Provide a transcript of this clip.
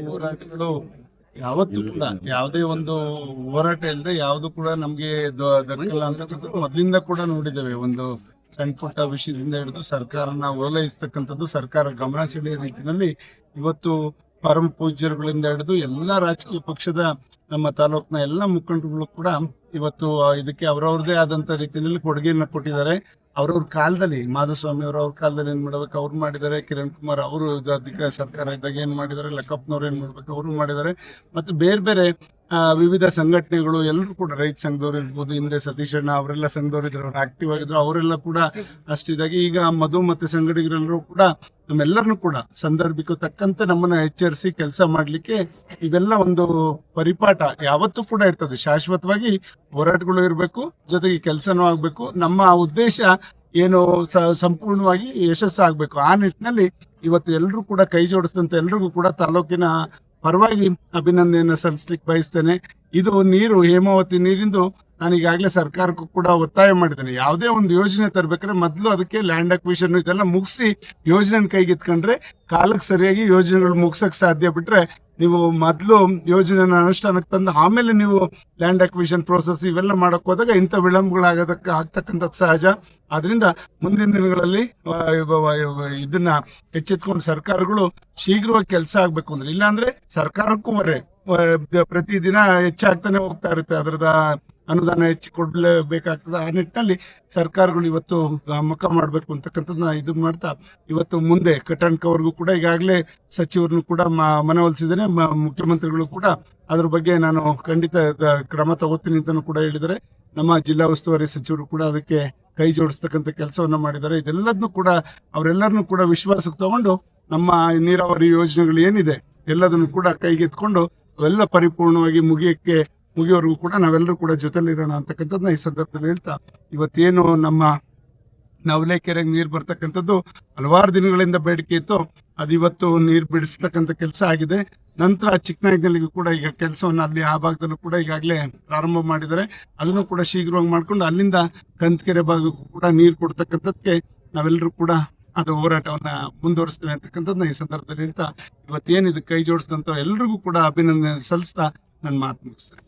ಹೋರಾಟಗಳು ಯಾವತ್ತೂ ಕೂಡ ಯಾವುದೇ ಒಂದು ಹೋರಾಟ ಇಲ್ಲದೆ ಯಾವುದು ಕೂಡ ನಮ್ಗೆ ದಕ್ಕಲ್ಲ ಅಂತಕ್ಕಂಥದ್ದು ಮೊದಲಿಂದ ಕೂಡ ನೋಡಿದ್ದೇವೆ. ಒಂದು ಸಣ್ಣ ಪುಟ್ಟ ವಿಷಯದಿಂದ ಹಿಡಿದು ಸರ್ಕಾರನ ಓಲೈಸ್ತಕ್ಕಂಥದ್ದು, ಸರ್ಕಾರ ಗಮನ ಸೆಳೆಯುವ ರೀತಿಯಲ್ಲಿ ಇವತ್ತು ಪರಮ ಪೂಜ್ಯರುಗಳಿಂದ ಹಿಡಿದು ಎಲ್ಲಾ ರಾಜಕೀಯ ಪಕ್ಷದ ನಮ್ಮ ತಾಲೂಕಿನ ಎಲ್ಲಾ ಮುಖಂಡರುಗಳು ಕೂಡ ಇವತ್ತು ಇದಕ್ಕೆ ಅವರವ್ರದೇ ಆದಂತ ರೀತಿಯಲ್ಲಿ ಕೊಡುಗೆಯನ್ನು ಕೊಟ್ಟಿದ್ದಾರೆ. ಅವ್ರವ್ರ ಕಾಲದಲ್ಲಿ ಮಾಧುಸ್ವಾಮಿ ಅವ್ರ ಕಾಲದಲ್ಲಿ ಏನ್ ಮಾಡ್ಬೇಕು ಅವ್ರು ಮಾಡಿದ್ದಾರೆ, ಕಿರಣ್ ಕುಮಾರ್ ಅವರು ಅಧಿಕಾರ ಸರ್ಕಾರ ಇದ್ದಾಗ ಏನ್ ಮಾಡಿದ್ದಾರೆ, ಲಕ್ಕಪ್ಪನವ್ರು ಏನ್ ಮಾಡ್ಬೇಕು ಅವರು ಮಾಡಿದ್ದಾರೆ. ಮತ್ತೆ ಬೇರೆ ಬೇರೆ ವಿವಿಧ ಸಂಘಟನೆಗಳು ಎಲ್ಲರೂ ಕೂಡ, ರೈತ ಸಂಘದವ್ರು ಇರ್ಬೋದು, ಹಿಂದೆ ಸತೀಶ್ ಅಣ್ಣ ಅವರೆಲ್ಲ ಸಂಘದವ್ರು ಇದ್ರು, ಅವ್ರು ಆಕ್ಟಿವ್ ಆಗಿದ್ರು, ಅವರೆಲ್ಲ ಕೂಡ ಅಷ್ಟಿದಾಗಿ ಈಗ ಮಧು ಮತ್ತೆ ಸಂಘಟಕರೆಲ್ಲರೂ ಕೂಡ ನಮ್ಮೆಲ್ಲರನ್ನು ಕೂಡ ಸಂದರ್ಭಕ್ಕೂ ತಕ್ಕಂತೆ ನಮ್ಮನ್ನ ಎಚ್ಚರಿಸಿ ಕೆಲಸ ಮಾಡ್ಲಿಕ್ಕೆ ಇದೆಲ್ಲ ಒಂದು ಪರಿಪಾಠ ಯಾವತ್ತೂ ಕೂಡ ಇರ್ತದೆ. ಶಾಶ್ವತವಾಗಿ ಹೋರಾಟಗಳು ಇರಬೇಕು, ಜೊತೆಗೆ ಕೆಲಸನೂ ಆಗ್ಬೇಕು. ನಮ್ಮ ಉದ್ದೇಶ ಏನು ಸಂಪೂರ್ಣವಾಗಿ ಯಶಸ್ಸಾಗಬೇಕು. ಆ ನಿಟ್ಟಿನಲ್ಲಿ ಇವತ್ತು ಎಲ್ಲರೂ ಕೂಡ ಕೈ ಜೋಡಿಸಿದಂತೆ ಎಲ್ರಿಗೂ ಕೂಡ ತಾಲೂಕಿನ ಪರವಾಗಿ ಅಭಿನಂದನೆಯನ್ನು ಸಲ್ಲಿಸ್ಲಿಕ್ಕೆ ಬಯಸ್ತೇನೆ. ಇದು ನೀರು ಹೇಮಾವತಿ ನೀರಿಂದು ನಾನು ಈಗಾಗಲೇ ಸರ್ಕಾರಕ್ಕೂ ಕೂಡ ಒತ್ತಾಯ ಮಾಡಿದ್ದೇನೆ. ಯಾವುದೇ ಒಂದು ಯೋಜನೆ ತರಬೇಕಾದ್ರೆ ಮೊದಲು ಅದಕ್ಕೆ ಲ್ಯಾಂಡ್ ಅಕ್ವಿಷನ್ ಇದೆಲ್ಲ ಮುಗಿಸಿ ಯೋಜನೆ ಕೈಗೆತ್ಕೊಂಡ್ರೆ ಕಾಲಕ್ಕೆ ಸರಿಯಾಗಿ ಯೋಜನೆಗಳು ಮುಗಿಸಕ್ ಸಾಧ್ಯ. ಬಿಟ್ರೆ ನೀವು ಮೊದಲು ಯೋಜನೆನ ಅನುಷ್ಠಾನಕ್ಕೆ ತಂದು ಆಮೇಲೆ ನೀವು ಲ್ಯಾಂಡ್ ಅಕ್ವಿಷನ್ ಪ್ರೋಸೆಸ್ ಇವೆಲ್ಲ ಮಾಡಕ್ ಹೋದಾಗ ಇಂಥ ಆಗ್ತಕ್ಕಂಥದ್ದು ಸಹಜ. ಆದ್ರಿಂದ ಮುಂದಿನ ದಿನಗಳಲ್ಲಿ ಇದನ್ನ ಎಚ್ಚೆತ್ಕೊಂಡು ಸರ್ಕಾರಗಳು ಶೀಘ್ರವಾಗಿ ಕೆಲಸ ಆಗ್ಬೇಕು ಅಂದ್ರೆ, ಇಲ್ಲಾಂದ್ರೆ ಸರ್ಕಾರಕ್ಕೂ ಹೊರೆ ಪ್ರತಿದಿನ ಹೆಚ್ಚಾಗ್ತಾನೆ ಹೋಗ್ತಾ ಇರುತ್ತೆ. ಅದರದ ಅನುದಾನ ಹೆಚ್ಚು ಕೊಡ್ಲೇಬೇಕಾಗ್ತದೆ. ಆ ನಿಟ್ಟಿನಲ್ಲಿ ಸರ್ಕಾರಗಳು ಇವತ್ತು ಮುಖ ಮಾಡ್ಬೇಕು ಅಂತಕ್ಕಂಥದ್ದನ್ನ ಇದು ಮಾಡ್ತಾ ಇವತ್ತು ಮುಂದೆ ಕಟ್ಟಣಕವರೆಗೂ ಕೂಡ ಈಗಾಗಲೇ ಸಚಿವರನ್ನು ಕೂಡ ಮನವೊಲಿಸಿದ್ದೇನೆ. ಮುಖ್ಯಮಂತ್ರಿಗಳು ಕೂಡ ಅದ್ರ ಬಗ್ಗೆ ನಾನು ಖಂಡಿತ ಕ್ರಮ ತಗೋತೀನಿ ಅಂತಾನು ಕೂಡ ಹೇಳಿದರೆ. ನಮ್ಮ ಜಿಲ್ಲಾ ಉಸ್ತುವಾರಿ ಸಚಿವರು ಕೂಡ ಅದಕ್ಕೆ ಕೈ ಜೋಡಿಸ್ತಕ್ಕಂಥ ಕೆಲಸವನ್ನ ಮಾಡಿದ್ದಾರೆ. ಇದೆಲ್ಲದನ್ನು ಕೂಡ ಅವರೆಲ್ಲರನ್ನು ಕೂಡ ವಿಶ್ವಾಸಕ್ಕೆ ತಗೊಂಡು ನಮ್ಮ ನೀರಾವರಿ ಯೋಜನೆಗಳು ಏನಿದೆ ಎಲ್ಲದನ್ನು ಕೂಡ ಕೈಗೆತ್ಕೊಂಡು ಅವೆಲ್ಲ ಪರಿಪೂರ್ಣವಾಗಿ ಮುಗಿಯೋವರೆಗೂ ಕೂಡ ನಾವೆಲ್ಲರೂ ಕೂಡ ಜೊತೆಲಿರೋಣ ಅಂತಕ್ಕಂಥದ್ದನ್ನ ಈ ಸಂದರ್ಭದಲ್ಲಿ ಹೇಳ್ತಾ, ಇವತ್ತೇನು ನಮ್ಮ ನವಲೇಕೆರೆಗೆ ನೀರು ಬರ್ತಕ್ಕಂಥದ್ದು ಹಲವಾರು ದಿನಗಳಿಂದ ಬೇಡಿಕೆ ಇತ್ತು, ಅದು ಇವತ್ತು ನೀರು ಬಿಡಿಸ್ತಕ್ಕಂಥ ಕೆಲಸ ಆಗಿದೆ. ನಂತರ ಚಿಕ್ಕನಾಯಕನಲ್ಲಿಗೂ ಕೂಡ ಈಗ ಕೆಲಸವನ್ನು ಅಲ್ಲಿ ಆ ಭಾಗದಲ್ಲೂ ಕೂಡ ಈಗಾಗಲೇ ಪ್ರಾರಂಭ ಮಾಡಿದ್ದಾರೆ. ಅದನ್ನು ಕೂಡ ಶೀಘ್ರವಾಗಿ ಮಾಡ್ಕೊಂಡು ಅಲ್ಲಿಂದ ಕಂದಕೆರೆ ಭಾಗಕ್ಕೂ ಕೂಡ ನೀರು ಕೊಡ್ತಕ್ಕಂಥದ್ದಕ್ಕೆ ನಾವೆಲ್ಲರೂ ಕೂಡ ಅದು ಹೋರಾಟವನ್ನ ಮುಂದುವರಿಸ್ತೇವೆ ಅಂತಕ್ಕಂಥದ್ದನ್ನ ಈ ಸಂದರ್ಭದಲ್ಲಿ ಹೇಳ್ತಾ, ಇವತ್ತೇನಿದು ಕೈ ಜೋಡಿಸಿದಂತ ಎಲ್ರಿಗೂ ಕೂಡ ಅಭಿನಂದನೆ ಸಲ್ಲಿಸ್ತಾ ನನ್ನ ಮಾತು ಮುಗಿಸ್ತೇನೆ.